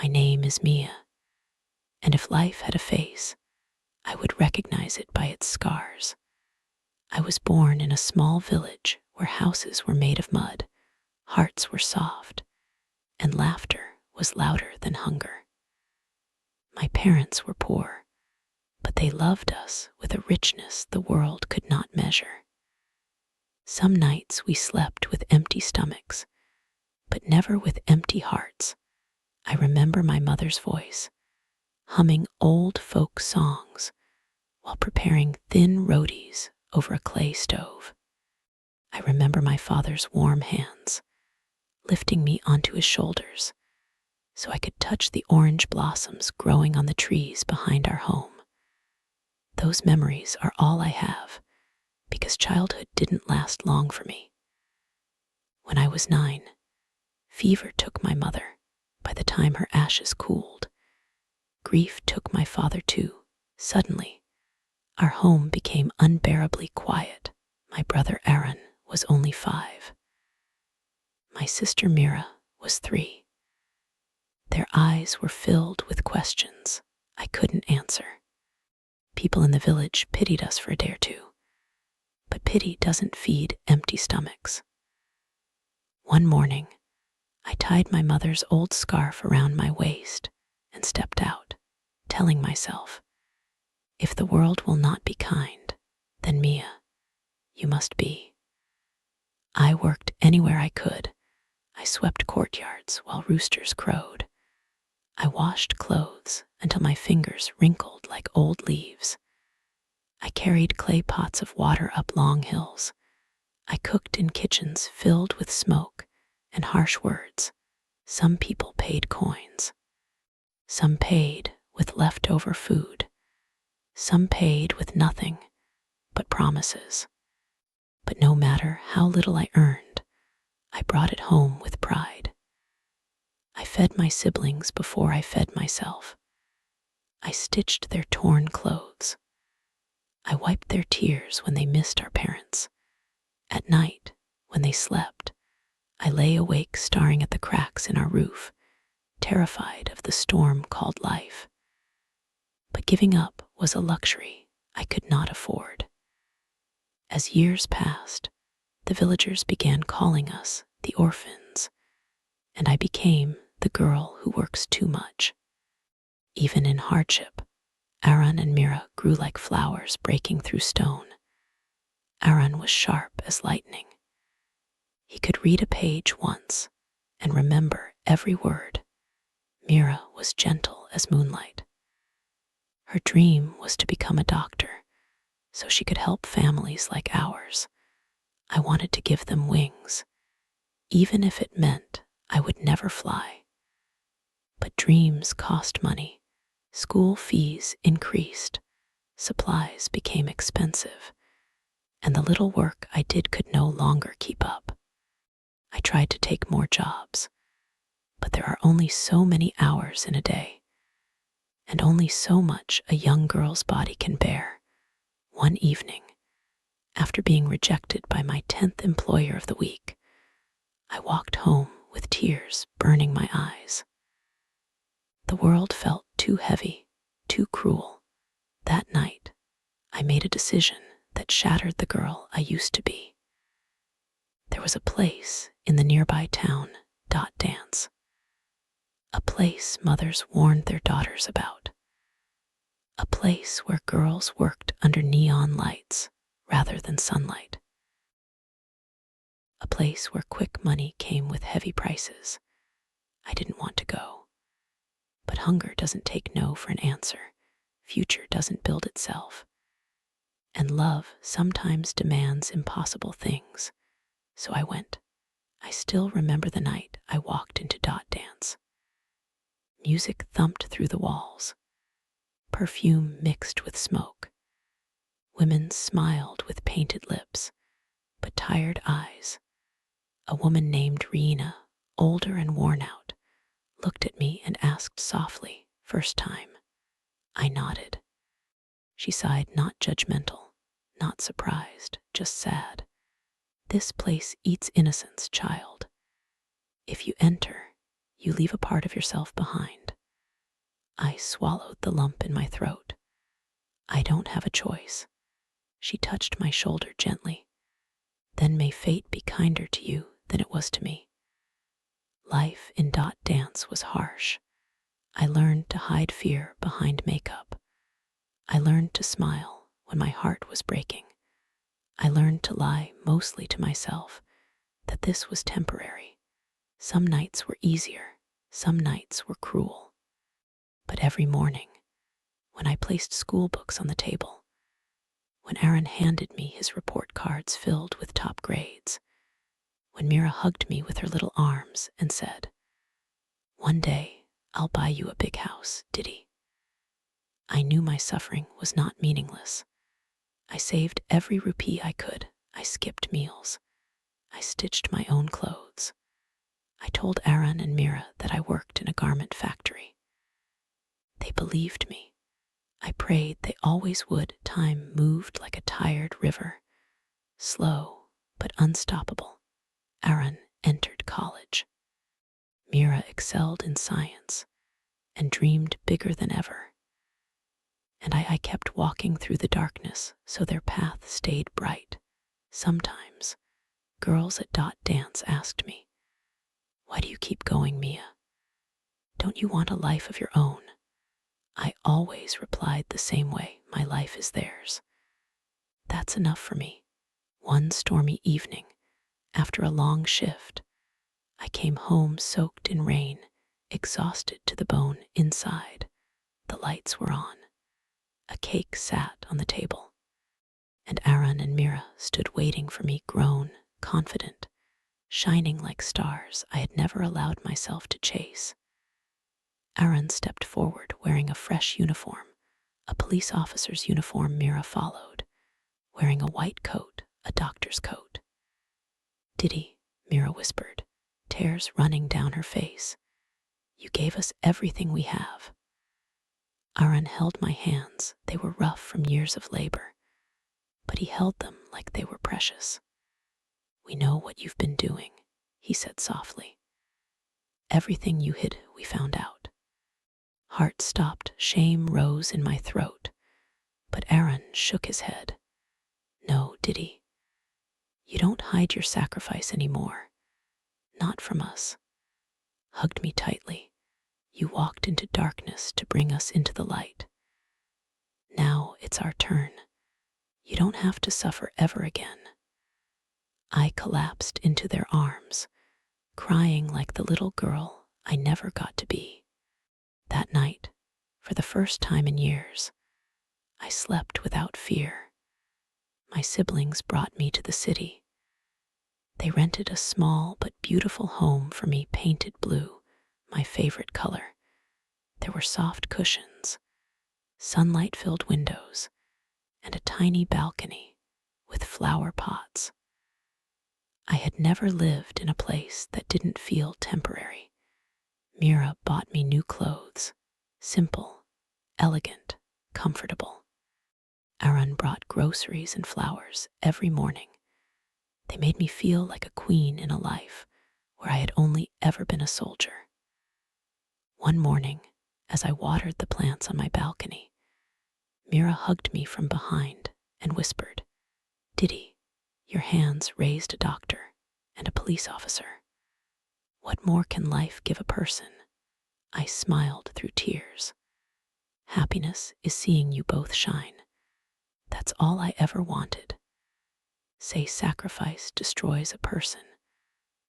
My name is Mia, and if life had a face, I would recognize it by its scars. I was born in a small village where houses were made of mud, hearts were soft, and laughter was louder than hunger. My parents were poor, but they loved us with a richness the world could not measure. Some nights we slept with empty stomachs, but never with empty hearts. I remember my mother's voice, humming old folk songs while preparing thin rotis over a clay stove. I remember my father's warm hands, lifting me onto his shoulders so I could touch the orange blossoms growing on the trees behind our home. Those memories are all I have because childhood didn't last long for me. When I was 9, fever took my mother by the time her ashes cooled. Grief took my father too. Suddenly, our home became unbearably quiet. My brother Aaron was only 5. My sister Mira was 3. Their eyes were filled with questions I couldn't answer. People in the village pitied us for a day or two, but pity doesn't feed empty stomachs. One morning, I tied my mother's old scarf around my waist and stepped out, telling myself, if the world will not be kind, then Mia, you must be. I worked anywhere I could. I swept courtyards while roosters crowed. I washed clothes until my fingers wrinkled like old leaves. I carried clay pots of water up long hills. I cooked in kitchens filled with smoke and harsh words. Some people paid coins. Some paid with leftover food. Some paid with nothing but promises. But no matter how little I earned, I brought it home with pride. I fed my siblings before I fed myself. I stitched their torn clothes. I wiped their tears when they missed our parents. At night, when they slept, I lay awake staring at the cracks in our roof, terrified of the storm called life. But giving up was a luxury I could not afford. As years passed, the villagers began calling us the orphans, and I became the girl who works too much. Even in hardship, Aaron and Mira grew like flowers breaking through stone. Aaron was sharp as lightning. He could read a page once and remember every word. Mira was gentle as moonlight. Her dream was to become a doctor so she could help families like ours. I wanted to give them wings, even if it meant I would never fly. But dreams cost money. School fees increased. Supplies became expensive, and the little work I did could no longer keep up. I tried to take more jobs, but there are only so many hours in a day, and only so much a young girl's body can bear. One evening, after being rejected by my 10th employer of the week, I walked home with tears burning my eyes. The world felt too heavy, too cruel. That night, I made a decision that shattered the girl I used to be. There was a place in the nearby town, Dance. A place mothers warned their daughters about. A place where girls worked under neon lights rather than sunlight. A place where quick money came with heavy prices. I didn't want to go. But hunger doesn't take no for an answer. Future doesn't build itself. And love sometimes demands impossible things. So I went. I still remember the night I walked into Dance. Music thumped through the walls. Perfume mixed with smoke. Women smiled with painted lips, but tired eyes. A woman named Rena, older and worn out, looked at me and asked softly, "First time?" I nodded. She sighed, not judgmental, not surprised, just sad. "This place eats innocence, child. If you enter, you leave a part of yourself behind." I swallowed the lump in my throat. I don't have a choice. She touched my shoulder gently. Then may fate be kinder to you than it was to me. Life in dance was harsh. I learned to hide fear behind makeup. I learned to smile when my heart was breaking. I learned to lie mostly to myself that this was temporary. Some nights were easier, some nights were cruel. But every morning, when I placed school books on the table, when Aaron handed me his report cards filled with top grades, when Mira hugged me with her little arms and said, "One day, I'll buy you a big house, Diddy," I knew my suffering was not meaningless. I saved every rupee I could. I skipped meals. I stitched my own clothes. I told Aaron and Mira that I worked in a garment factory. They believed me. I prayed they always would. Time moved like a tired river, slow but unstoppable. Aaron entered college. Mira excelled in science and dreamed bigger than ever. And I kept walking through the darkness so their path stayed bright. Sometimes, girls at dance asked me, "Why do you keep going, Mia? Don't you want a life of your own?" I always replied the same way, "My life is theirs." That's enough for me. One stormy evening, after a long shift, I came home soaked in rain, exhausted to the bone inside. The lights were on. A cake sat on the table, and Aaron and Mira stood waiting for me, grown, confident, shining like stars I had never allowed myself to chase. Aaron stepped forward wearing a fresh uniform, a police officer's uniform. Mira followed, wearing a white coat, a doctor's coat. "Diddy," Mira whispered, tears running down her face, "you gave us everything we have." Aaron held my hands. They were rough from years of labor, but he held them like they were precious. "We know what you've been doing," he said softly. "Everything you hid, we found out." Heart stopped, shame rose in my throat, but Aaron shook his head. "No, Diddy, you don't hide your sacrifice anymore. Not from us." Hugged me tightly. "You walked into darkness to bring us into the light. Now it's our turn. You don't have to suffer ever again." I collapsed into their arms, crying like the little girl I never got to be. That night, for the first time in years, I slept without fear. My siblings brought me to the city. They rented a small but beautiful home for me, painted blue, my favorite color. There were soft cushions, sunlight-filled windows, and a tiny balcony with flower pots. I had never lived in a place that didn't feel temporary. Mira bought me new clothes, simple, elegant, comfortable. Aaron brought groceries and flowers every morning. They made me feel like a queen in a life where I had only ever been a soldier. One morning, as I watered the plants on my balcony, Mira hugged me from behind and whispered, "Diddy, your hands raised a doctor and a police officer. What more can life give a person?" I smiled through tears. "Happiness is seeing you both shine. That's all I ever wanted." Say sacrifice destroys a person,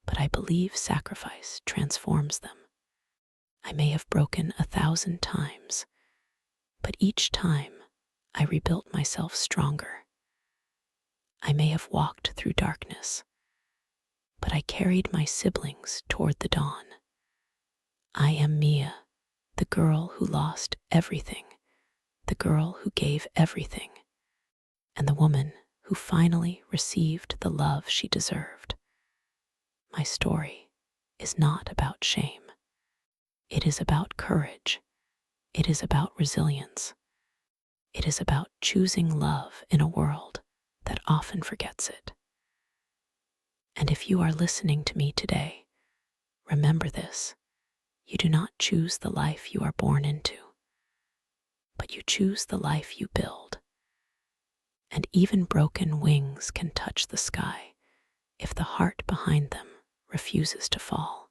but I believe sacrifice transforms them. I may have broken 1,000 times, but each time I rebuilt myself stronger. I may have walked through darkness, but I carried my siblings toward the dawn. I am Mia, the girl who lost everything, the girl who gave everything, and the woman who finally received the love she deserved. My story is not about shame. It is about courage. It is about resilience. It is about choosing love in a world that often forgets it. And if you are listening to me today, remember this: you do not choose the life you are born into. You choose the life you build. And even broken wings can touch the sky if the heart behind them refuses to fall.